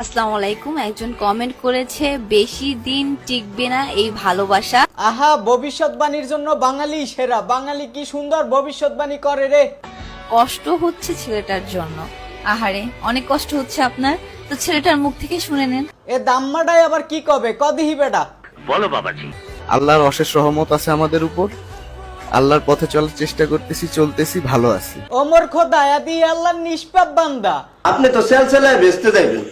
আসসালামু আলাইকুম। একজন কমেন্ট করেছে বেশি দিন টিকবে না এই ভালোবাসা। আহা, ভবিষ্যৎবাণীর জন্য বাঙালি সেরা। বাঙালি কি সুন্দর ভবিষ্যৎবাণী করে রে। কষ্ট হচ্ছে ছেলেটার জন্য। আহারে, অনেক কষ্ট হচ্ছে আপনার, তো ছেলেটার মুখ থেকে শুনে নেন। এ দাম্মাটাই আবার কি কবে কদিহি বেটা। বলো বাবাজি। আল্লাহর অশেষ রহমত আছে আমাদের উপর। আল্লাহর পথে চলার চেষ্টা করতেছি, চলতেছি, ভালো আছি। ওমর খোদা আদি আল্লাহর নিষ্পাপ বান্দা। আপনি তো সেলসেলায় বেচতে যাইবেন,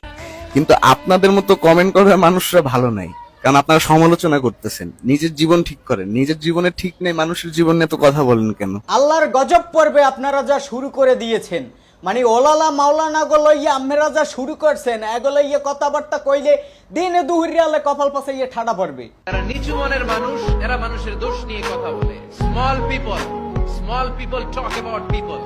কিন্তু আপনাদের মতো কমেন্ট করার মানুষরা ভালো নাই, কারণ আপনারা সমালোচনা করতেছেন। নিজের জীবন ঠিক করেন, নিজের জীবনে ঠিক নেই, মানুষের জীবন নিয়ে তো কথা বলেন কেন? আল্লাহর গজব পড়বে আপনারা যা শুরু করে দিয়েছেন। মানে ওলালা মাওলানা গো লইয়া আপনারা যা শুরু করছেন, এগুলো ইয়ে কথাবার্তা কইলে দিনে দুহরিয়ালে কপাল পাশে ইয়ে ঠাডা পড়বে। এরা নিচু মনের মানুষ, এরা মানুষের দোষ নিয়ে কথা বলে। Small people talk about people,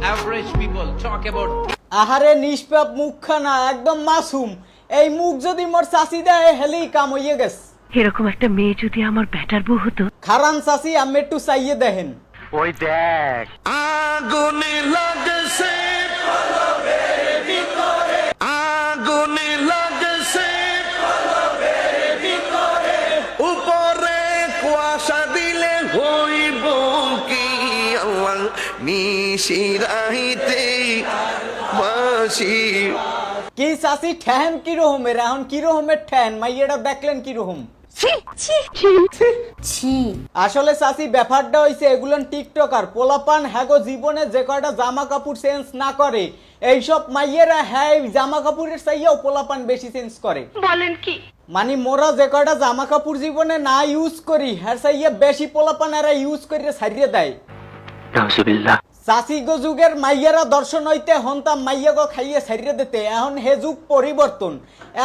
average people talk about. আহারে নিষ্পাপ মুখখানা একদম মাসুম। এই মুখ যদি মোর চাষি দেয় হেলেই কাম হইয়ে গেছে। এরকম একটা মেয়ে যদি আমার ব্যাটার বউ হতো। খারান চাষি আমি একটু চাইয়ে দেখেন। ওই দেখ, আগুনে লাগছে আগুনে লাগছে উপরে কুয়াশা দিলে হইব কি আল্লাহ নিশিরাইতে বাসি। কি চাষি ঠ্যান কি রকমের, এখন কি রকমের ঠ্যান মাইয়েটা দেখলেন কি রকম। আসলে চাষি ব্যাপারটা হইছে এগুলো টিকটকার পোলাপান হ্যাগো জীবনে যে কয়টা জামা কাপড় চেঞ্জ না করে, এইসব মাইয়েরা হ্যাঁ জামা কাপড়ের চাইয়াও পোলাপান বেশি চেঞ্জ করে। বলেন কি? মানে মোরা যে কয়টা জামা কাপড় জীবনে না ইউজ করি, হ্যাঁ চাইয়া বেশি পোলাপান এরা ইউজ করে ছাড়িয়ে দেয়। চাষি গো যুগের মাইয়ারা দর্শন হইতে হন্তাম মাইয়া গো খাইয়ে ছাড়িয়ে দিতে। এখন হে যুগ পরিবর্তন,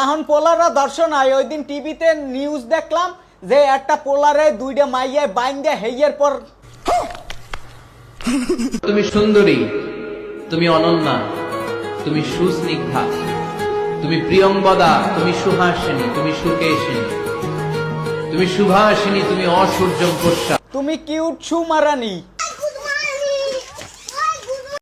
এখন পোলারা দর্শন হয়। ওই দিন টিভিতে নিউজ দেখলাম যে একটা পোলারে দুইটা মাইয়ায় বাইন্দে হেইয়ের পর। তুমি সুন্দরী, তুমি অনন্যা, তুমি সুস্নিগ্ধা, তুমি প্রিয়ংবদা, তুমি সুহাসিনী, তুমি সুকেশিনী, তুমি সুভাষিনী, তুমি অসূর্যম পোষা। তুমি কিউট সুমারানি।